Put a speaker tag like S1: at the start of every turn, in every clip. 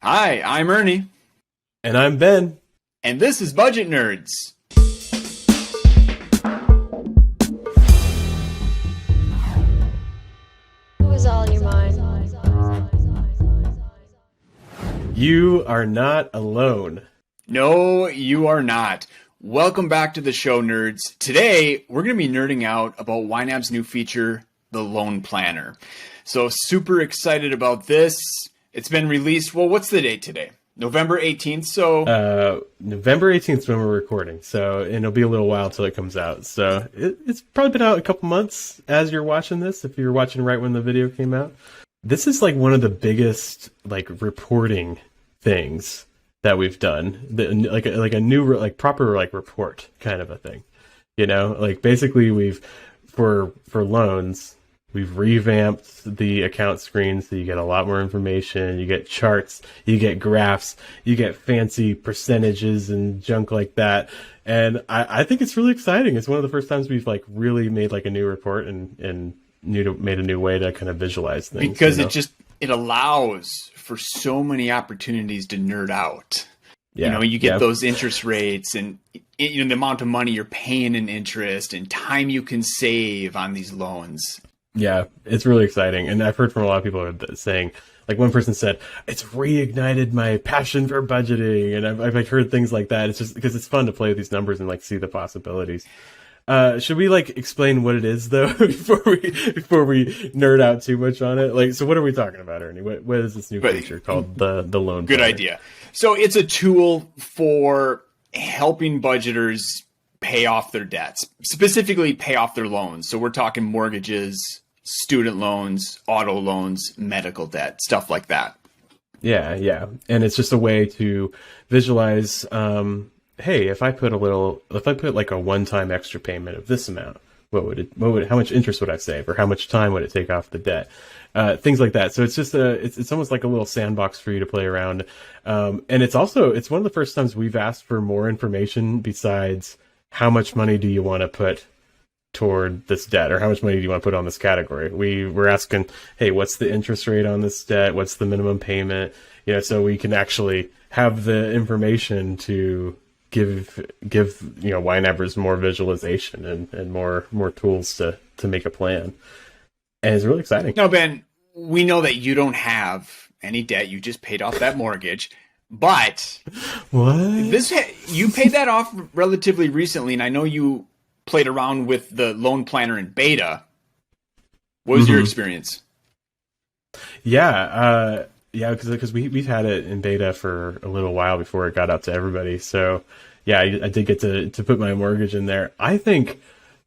S1: Hi, I'm Ernie,
S2: And I'm Ben.
S1: and this is Budget Nerds.
S3: It was all in your mind.
S2: You are not alone.
S1: No, you are not. Welcome back to the show, nerds. Today, we're going to be nerding out about YNAB's new feature, the Loan Planner. So, super excited about this. It's been released. Well, what's the date today? November 18th. So,
S2: November 18th is when we're recording, and it'll be a little while till it comes out. So it's probably been out a couple months as you're watching this, if you're watching right when the video came out. This is like one of the biggest reporting things that we've done, like a new proper report kind of a thing. Basically for loans, we've revamped the account screen so you get a lot more information. You get charts, you get graphs, you get fancy percentages and junk like that. And I think it's really exciting. It's one of the first times we've really made a new report and made a new way to kind of visualize things.
S1: Because it allows for so many opportunities to nerd out.
S2: Yeah.
S1: You get those interest rates and the amount of money you're paying in interest and time you can save on these loans.
S2: Yeah, it's really exciting. And I've heard from a lot of people saying, one person said, it's reignited my passion for budgeting. And I've heard things like that. It's just because it's fun to play with these numbers and see the possibilities. Should we explain what it is though before we nerd out too much on it? So what are we talking about, Ernie? What is this new feature called the loan?
S1: Good
S2: planner?
S1: idea. So it's a tool for helping budgeters pay off their debts, specifically pay off their loans. So we're talking mortgages, student loans, auto loans, medical debt, stuff like that.
S2: Yeah. And it's just a way to visualize, hey, if I put a one-time extra payment of this amount, how much interest would I save, or how much time would it take off the debt? Things like that. So it's just it's almost like a little sandbox for you to play around. And it's one of the first times we've asked for more information besides how much money do you want to put toward this debt, or how much money do you want to put on this category? We were asking, hey, what's the interest rate on this debt? What's the minimum payment? So we can actually have the information to give YNABers more visualization and more tools to make a plan. And it's really exciting.
S1: Now, Ben, we know that you don't have any debt. You just paid off that mortgage. But
S2: what?
S1: You paid that off relatively recently, and I know you played around with the loan planner in beta. What was your experience?
S2: Yeah, because we've had it in beta for a little while before it got out to everybody. So yeah, I did get to put my mortgage in there. I think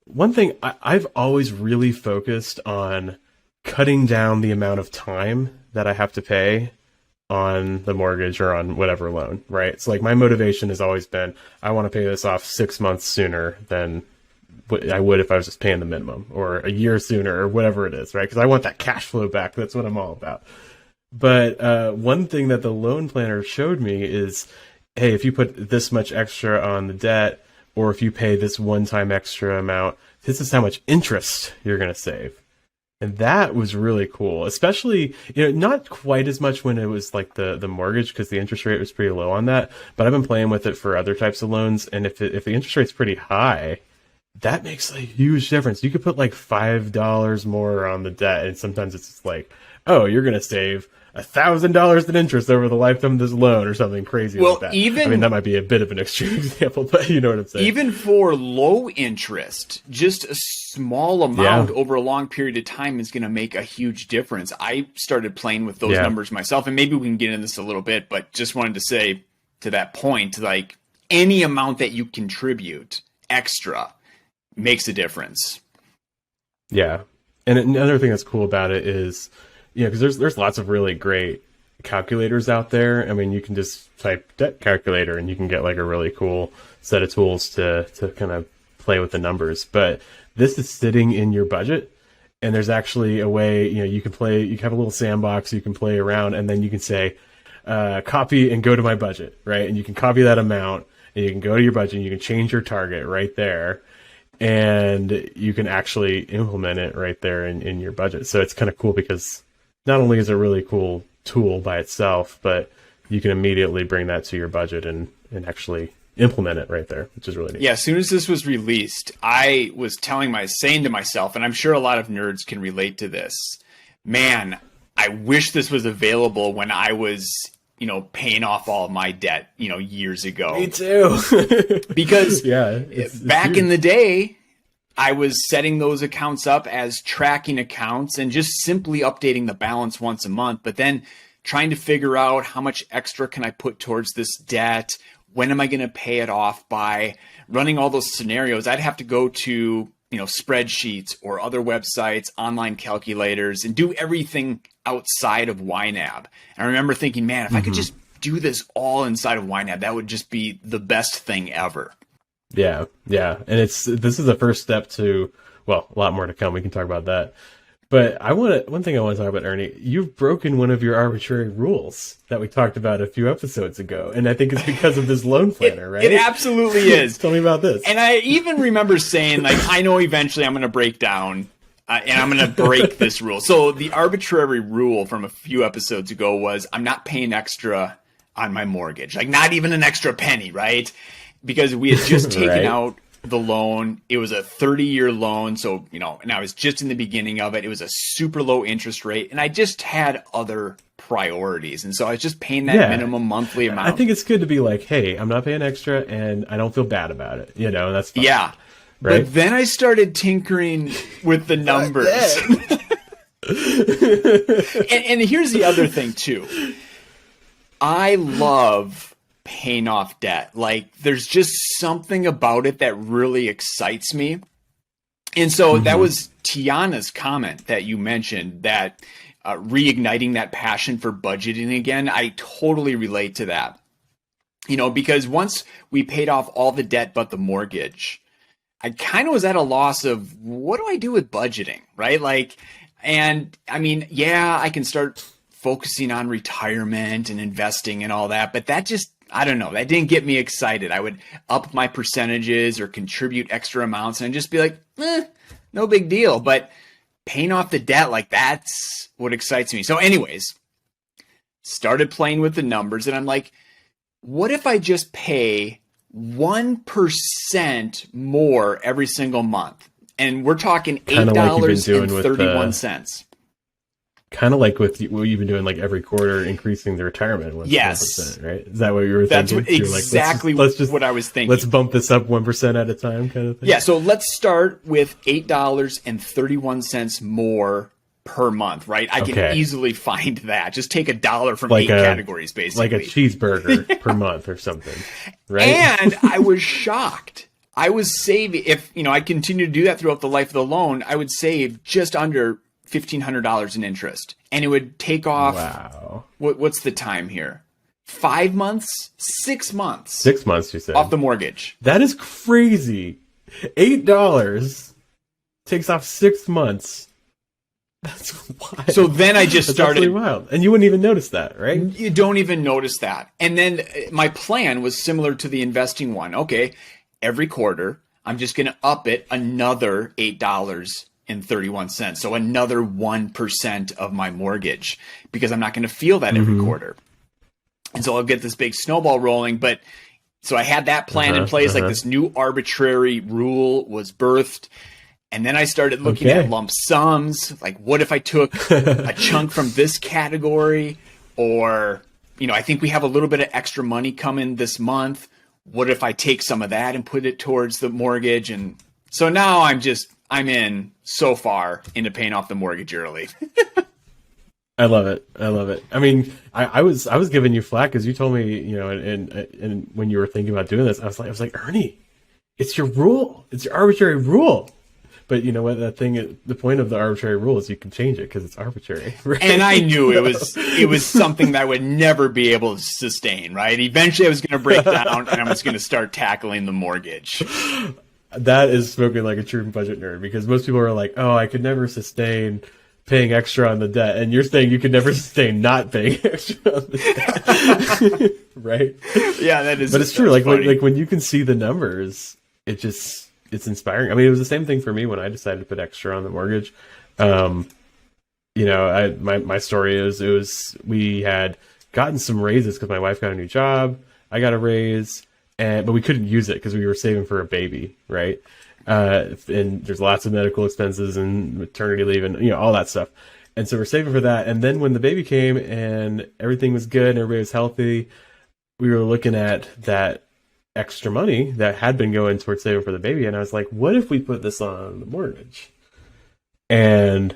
S2: one thing I've always really focused on cutting down the amount of time that I have to pay on the mortgage or on whatever loan, right? So my motivation has always been, I want to pay this off 6 months sooner than I would if I was just paying the minimum, or a year sooner, or whatever it is, right? Because I want that cash flow back. That's what I'm all about. But one thing that the loan planner showed me is, hey, if you put this much extra on the debt, or if you pay this one-time extra amount, this is how much interest you're going to save. And that was really cool, especially, not quite as much when it was the mortgage, because the interest rate was pretty low on that. But I've been playing with it for other types of loans. And if the interest rate's pretty high, that makes a huge difference. You could put $5 more on the debt. And sometimes it's just oh, you're going to save $1,000 in interest over the lifetime of this loan, or something crazy like that. That might be a bit of an extreme example, but you know what I'm saying.
S1: Even for low interest, just a small amount over a long period of time is going to make a huge difference. I started playing with those numbers myself, and maybe we can get into this a little bit, but just wanted to say to that point, any amount that you contribute extra makes a difference.
S2: Yeah. And another thing that's cool about it is, because there's lots of really great calculators out there. I mean, you can just type debt calculator and you can get a really cool set of tools to kind of play with the numbers. But this is sitting in your budget, and there's actually a way, you can have a little sandbox, you can play around, and then you can say, copy and go to my budget, right? And you can copy that amount, and you can go to your budget, and you can change your target right there. And you can actually implement it right there in your budget. So it's kind of cool because not only is it a really cool tool by itself, but you can immediately bring that to your budget and actually implement it right there, which is really neat.
S1: Yeah, as soon as this was released, I was saying to myself, and I'm sure a lot of nerds can relate to this, man, I wish this was available when I was, paying off all of my debt, years ago.
S2: Me too.
S1: Because
S2: it's
S1: back
S2: huge.
S1: in the day, I was setting those accounts up as tracking accounts and just simply updating the balance once a month, but then trying to figure out how much extra can I put towards this debt? When am I going to pay it off by? Running all those scenarios, I'd have to go to, spreadsheets or other websites, online calculators, and do everything outside of YNAB. And I remember thinking, man, if I could just do this all inside of YNAB, that would just be the best thing ever.
S2: Yeah. And this is the first step to, well, a lot more to come. We can talk about that. But one thing I want to talk about, Ernie, you've broken one of your arbitrary rules that we talked about a few episodes ago. And I think it's because of this loan planner, right?
S1: It absolutely is.
S2: Tell me about this.
S1: And I even remember saying, I know eventually I'm going to break down and I'm going to break this rule. So the arbitrary rule from a few episodes ago was I'm not paying extra on my mortgage, not even an extra penny, right? Because we had just taken
S2: Right.
S1: out the loan. It was a 30-year loan. So, and I was just in the beginning of it. It was a super low interest rate. And I just had other priorities. And so I was just paying that minimum monthly amount.
S2: I think it's good to be like, hey, I'm not paying extra and I don't feel bad about it. That's fine.
S1: Yeah.
S2: Right?
S1: But then I started tinkering with the numbers. and here's the other thing too. I love paying off debt. There's just something about it that really excites me. And so that was Tiana's comment that you mentioned, that reigniting that passion for budgeting again. I totally relate to that. Because once we paid off all the debt but the mortgage, I kind of was at a loss of what do I do with budgeting, right? And I mean, yeah, I can start focusing on retirement and investing and all that, but that just, I don't know, that didn't get me excited. I would up my percentages or contribute extra amounts and just be like, no big deal. But paying off the debt, that's what excites me. So anyways, started playing with the numbers and I'm like, what if I just pay 1% more every single month? And we're talking $8.31.
S2: Kind of like with what you've been doing, every quarter, increasing the retirement 1%,
S1: yes.
S2: right? Is that what you were
S1: That's
S2: thinking?
S1: exactly what I was thinking.
S2: Let's bump this up 1% at a time, kind of thing.
S1: Yeah, so let's start with $8.31 more per month, right? I can easily find that. Just take $1 from 8 categories, basically.
S2: Like a cheeseburger per month or something, right?
S1: And I was shocked. I was saving, if I continue to do that throughout the life of the loan, I would save just under $1,500 in interest, and it would take off.
S2: Wow.
S1: What's the time here? 5 months? 6 months?
S2: 6 months, you said.
S1: Off the mortgage.
S2: That is crazy. $8 takes off 6 months. That's wild.
S1: So then I just started.
S2: That's wild. And you wouldn't even notice that, right?
S1: You don't even notice that. And then my plan was similar to the investing one. Okay, every quarter, I'm just going to up it another $8.31. So another 1% of my mortgage, because I'm not going to feel that every quarter. And so I'll get this big snowball rolling. But so I had that plan in place, this new arbitrary rule was birthed. And then I started looking at lump sums. What if I took a chunk from this category? Or, I think we have a little bit of extra money coming this month. What if I take some of that and put it towards the mortgage? And so now I'm in so far into paying off the mortgage early.
S2: I love it. I mean, I was giving you flack because you told me, and when you were thinking about doing this, I was like, Ernie, it's your rule. It's your arbitrary rule. But you know what? The point of the arbitrary rule is you can change it because it's arbitrary. Right?
S1: And I knew it was something that I would never be able to sustain. Right? Eventually, I was going to break down, and I was going to start tackling the mortgage.
S2: That is spoken like a true budget nerd, because most people are like, "Oh, I could never sustain paying extra on the debt," and you're saying you could never sustain not paying extra on the debt, right?
S1: Yeah, that is.
S2: But it's true. Like when you can see the numbers, it's inspiring. I mean, it was the same thing for me when I decided to put extra on the mortgage. My story is we had gotten some raises because my wife got a new job. I got a raise, but we couldn't use it because we were saving for a baby, right? And there's lots of medical expenses and maternity leave and, all that stuff. And so we're saving for that. And then when the baby came and everything was good and everybody was healthy, we were looking at that extra money that had been going towards saving for the baby. And I was like, what if we put this on the mortgage? And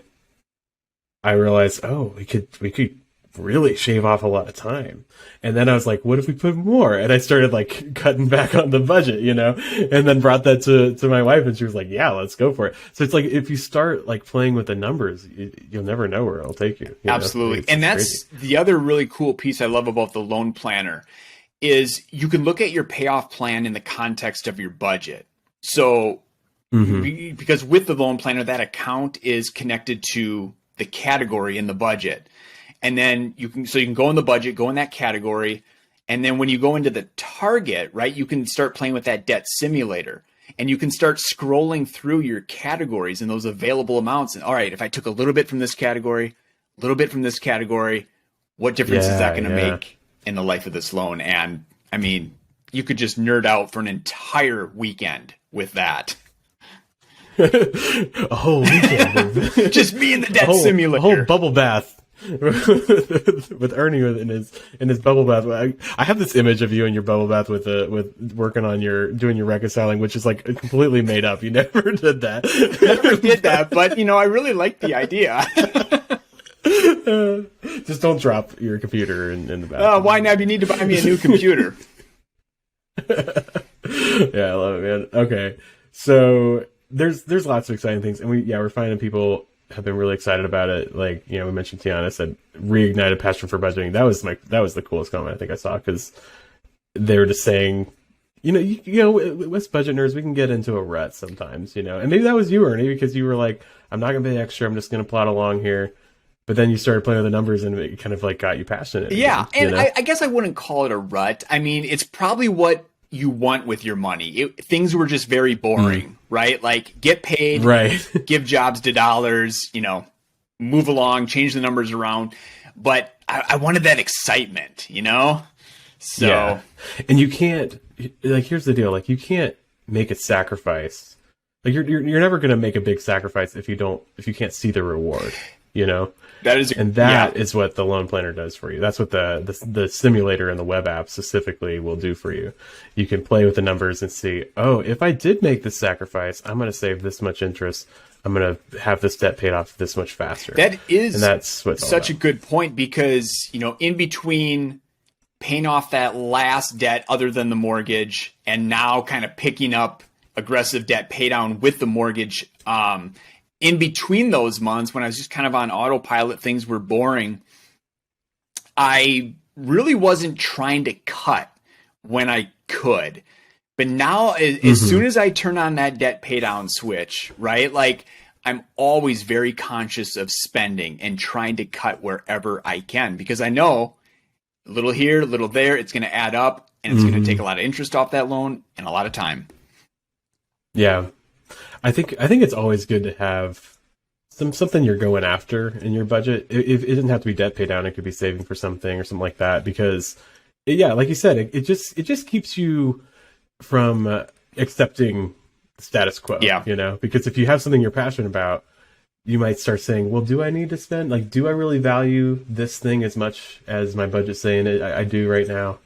S2: I realized, we could really shave off a lot of time. And then I was like, what if we put more? And I started like cutting back on the budget, and then brought that to my wife, and she was like, yeah, let's go for it. So it's like, if you start like playing with the numbers, you'll never know where it'll take you.
S1: Absolutely. And that's crazy. The other really cool piece I love about the loan planner is you can look at your payoff plan in the context of your budget. So because with the loan planner, that account is connected to the category in the budget. And then you can go in the budget, go in that category. And then when you go into the target, right, you can start playing with that debt simulator, and you can start scrolling through your categories and those available amounts. And all right, if I took a little bit from this category, a little bit from this category, what difference is that going to make in the life of this loan? And I mean, you could just nerd out for an entire weekend with that.
S2: A whole weekend.
S1: Just me in the debt simulator.
S2: A whole bubble bath. With Ernie in his bubble bath. I have this image of you in your bubble bath with working on doing your reconciling, which is like completely made up. You never did that.
S1: Never did that, but I really like the idea.
S2: Just don't drop your computer in the bathroom.
S1: YNAB, you need to buy me a new computer.
S2: Yeah, I love it, man. Okay, so there's lots of exciting things, and we're finding people have been really excited about it. Like, we mentioned Tiana said Reignited passion for budgeting. That was the coolest comment I think I saw, because they were just saying, with budget nerds, we can get into a rut sometimes, and maybe that was you, Ernie, because you were like, I'm not gonna pay extra, I'm just gonna plot along here. But then you started playing with the numbers, and it kind of like got you passionate.
S1: Yeah, again, and I guess I wouldn't call it a rut. I mean, it's probably what you want with your money. Things were just very boring, right? Like, get paid,
S2: right?
S1: Give jobs to dollars, move along, change the numbers around. But I wanted that excitement, So,
S2: yeah. And you can't, like, here's the deal: like, you can't make a sacrifice. Like, you're never going to make a big sacrifice if you can't see the reward,
S1: That is,
S2: is what the loan planner does for you. That's what the simulator and the web app specifically will do for you. You can play with the numbers and see, if I did make this sacrifice, I'm going to save this much interest. I'm going to have this debt paid off this much faster.
S1: That's what's such a good point, because, in between paying off that last debt other than the mortgage, and now kind of picking up aggressive debt pay down with the mortgage, in between those months, when I was just kind of on autopilot, things were boring, I really wasn't trying to cut when I could. But now, as soon as I turn on that debt pay down switch, right, like, I'm always very conscious of spending and trying to cut wherever I can, because I know a little here, a little there, it's going to add up, and it's going to take a lot of interest off that loan and a lot of time.
S2: Yeah. I think it's always good to have something you're going after in your budget. It doesn't have to be debt pay down. It could be saving for something or something like that, because like you said, it just keeps you from accepting the status quo. Yeah. Because if you have something you're passionate about, you might start saying, well, do I need to spend? Like, do I really value this thing as much as my budget's saying I do right now?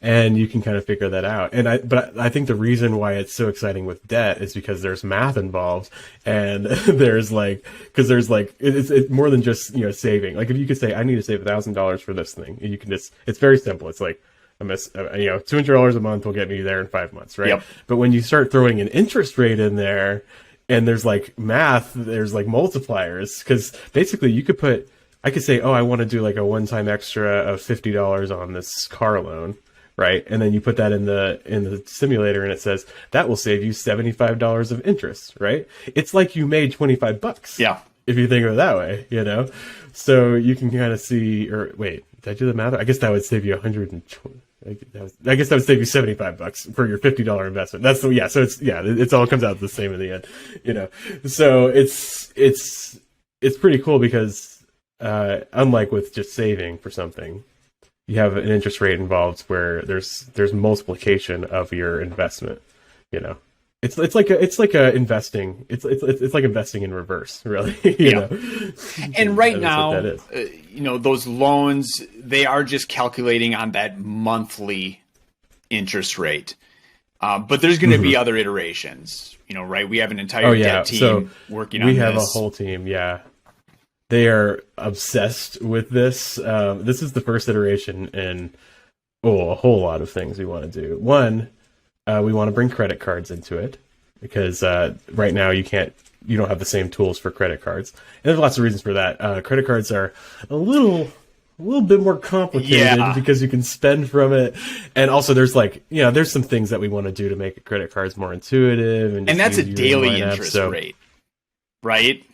S2: And you can kind of figure that out. But I think the reason why it's so exciting with debt is because there's math involved, and it's more than just, saving. Like, if you could say, I need to save $1,000 for this thing, and you can just, it's very simple. It's like, $200 a month will get me there in 5 months, right? Yep. But when you start throwing an interest rate in there, and there's like math, there's like multipliers, because basically I could say, I want to do like a one-time extra of $50 on this car loan. Right. And then you put that in the simulator, and it says that will save you $75 of interest. Right. It's like you made $25. Yeah. If you think of it that way, so you can kind of see, or wait, did I do the math? I guess that would save you $120. I guess that would save you $75 for your $50 investment. So it all comes out the same in the end, So it's pretty cool, because unlike with just saving for something, you have an interest rate involved where there's multiplication of your investment. It's like investing. It's like investing in reverse, really. you know?
S1: And right now, those loans, they are just calculating on that monthly interest rate. But there's going to be other iterations, right? We have an entire debt team working on this.
S2: We have a whole team. Yeah. They are obsessed with this. This is the first iteration in a whole lot of things we want to do. One, we want to bring credit cards into it because right now you don't have the same tools for credit cards. And there's lots of reasons for that. Credit cards are a little bit more complicated because you can spend from it. And also there's there's some things that we want to do to make credit cards more intuitive. And
S1: that's a daily interest rate, right?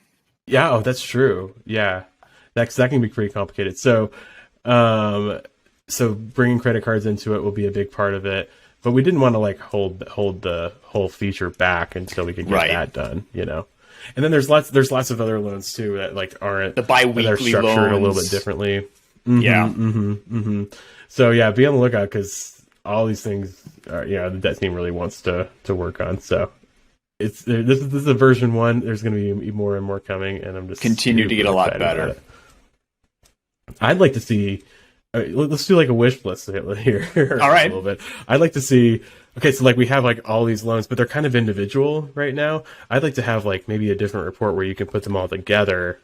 S2: Yeah. Oh, that's true. Yeah. That can be pretty complicated. So bringing credit cards into it will be a big part of it. But we didn't want to hold the whole feature back until we could get that done, And then there's lots of other loans too that aren't
S1: the biweekly
S2: that are structured
S1: loans
S2: a little bit differently. So be on the lookout because all these things are, the debt team really wants to work on. So this is a version 1. There's going to be more and more coming, and I'm just
S1: continue to get a lot better.
S2: I'd like to see. Let's do a wish list here.
S1: All right.
S2: A little bit. I'd like to see. Okay, so we have all these loans, but they're kind of individual right now. I'd like to have maybe a different report where you can put them all together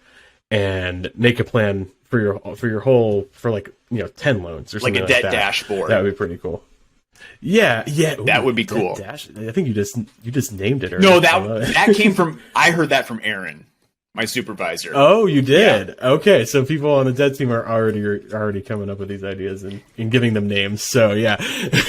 S2: and make a plan for your whole 10 loans or something
S1: like a debt dashboard.
S2: That would be pretty cool. Yeah. Ooh,
S1: that would be cool.
S2: I think you just named it.
S1: No, that came from. I heard that from Aaron, my supervisor.
S2: Oh, you did? Yeah. Okay, so people on the debt team are already coming up with these ideas and giving them names. So yeah.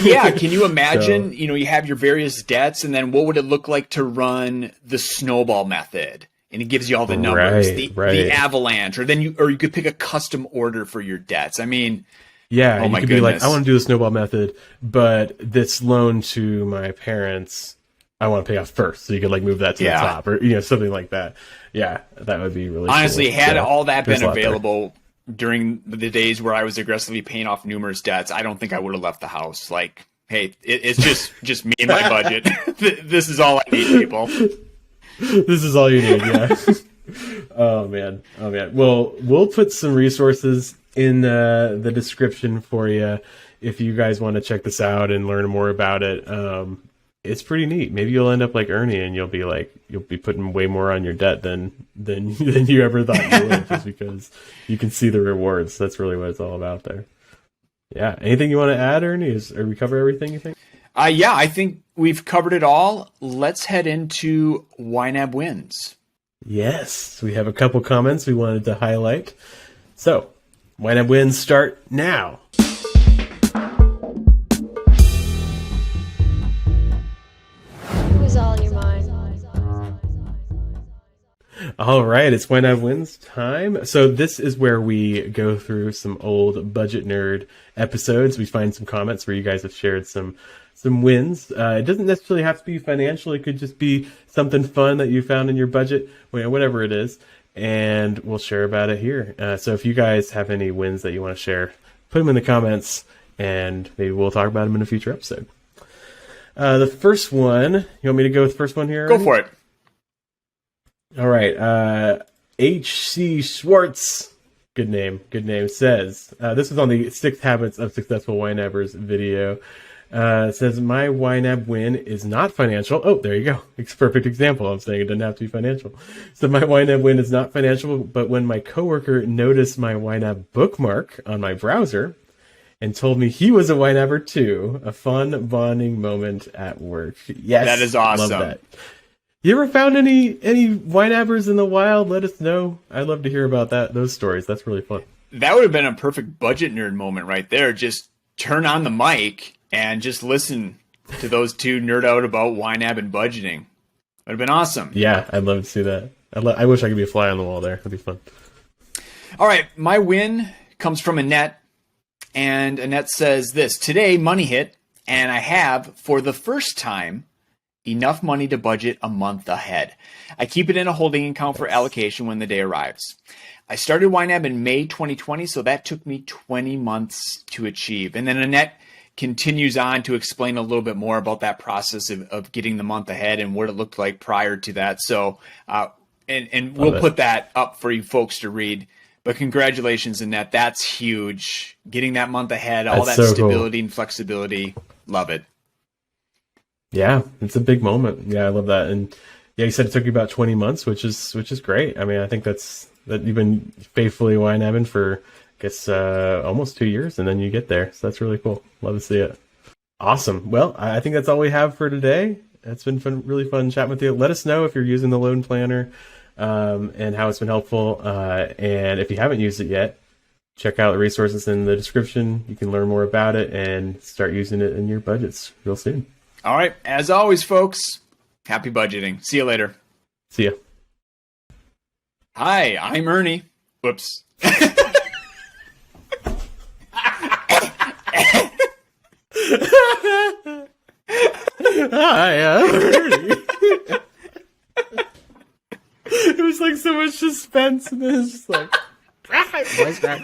S1: Yeah, can you imagine, you have your various debts and then what would it look like to run the snowball method? And it gives you all the numbers, the avalanche, or you could pick a custom order for your debts. I mean,
S2: yeah, you could be I want to do the snowball method, but this loan to my parents, I want to pay off first. So you could move that to the top or, something like that. Yeah, that would be really
S1: honestly,
S2: cool.
S1: Had all that been available during the days where I was aggressively paying off numerous debts, I don't think I would have left the house. Hey, it's just me and my budget. This is all I need, people.
S2: This is all you need, yeah. Oh man. Well, we'll put some resources in the description for you if you guys want to check this out and learn more about it. It's pretty neat. Maybe you'll end up like Ernie and you'll be putting way more on your debt than you ever thought you would, just because you can see the rewards. That's really what it's all about there. Yeah. Anything you want to add, Ernie? Or we cover everything, you think?
S1: Yeah, I think we've covered it all. Let's head into YNAB Wins.
S2: Yes, we have a couple comments we wanted to highlight. So, YNAB Wins start now.
S3: Who's all your mind?
S2: All right, it's YNAB Wins time. So this is where we go through some old Budget Nerd episodes. We find some comments where you guys have shared some wins. It doesn't necessarily have to be financial. It could just be something fun that you found in your budget, whatever it is. And we'll share about it here. So if you guys have any wins that you want to share, put them in the comments and maybe we'll talk about them in a future episode. The first one, you want me to go with the first one here?
S1: Go for it.
S2: All right. H.C. Schwartz, good name, says, this is on the 6 Habits of Successful YNABers video. It says, my YNAB win is not financial. Oh, there you go. It's a perfect example. I'm saying it doesn't have to be financial. So my YNAB win is not financial, but when my coworker noticed my YNAB bookmark on my browser and told me he was a YNABer too, a fun bonding moment at work. Yes.
S1: That is awesome.
S2: Love that. You ever found any YNABers in the wild? Let us know. I'd love to hear about those stories. That's really fun.
S1: That would have been a perfect budget nerd moment right there. Just turn on the mic and just listen to those two nerd out about YNAB and budgeting. Would have been awesome.
S2: Yeah, I'd love to see that. I wish I could be a fly on the wall there. That'd be fun.
S1: All right, my win comes from Annette, and Annette says this: today money hit, and I have, for the first time, enough money to budget a month ahead. I keep it in a holding account for allocation when the day arrives. I started YNAB in May 2020, so that took me 20 months to achieve. And then Annette continues on to explain a little bit more about that process of getting the month ahead and what it looked like prior to that. So, and we'll put that up for you folks to read. But congratulations, Annette. That's huge. Getting that month ahead, all that stability and flexibility. Love it.
S2: Yeah, it's a big moment. Yeah, I love that. And yeah, you said it took you about 20 months, which is great. I mean, I think that you've been faithfully YNABing for, I guess, almost 2 years, and then you get there. So that's really cool. Love to see it. Awesome. Well, I think that's all we have for today. It's been really fun chatting with you. Let us know if you're using the loan planner and how it's been helpful. And if you haven't used it yet, check out the resources in the description. You can learn more about it and start using it in your budgets real soon.
S1: All right. As always, folks, happy budgeting. See you later.
S2: See ya.
S1: Hi, I'm Ernie. Whoops.
S2: Hi, Ernie. It was like so much suspense, and then it's just like, voice crack.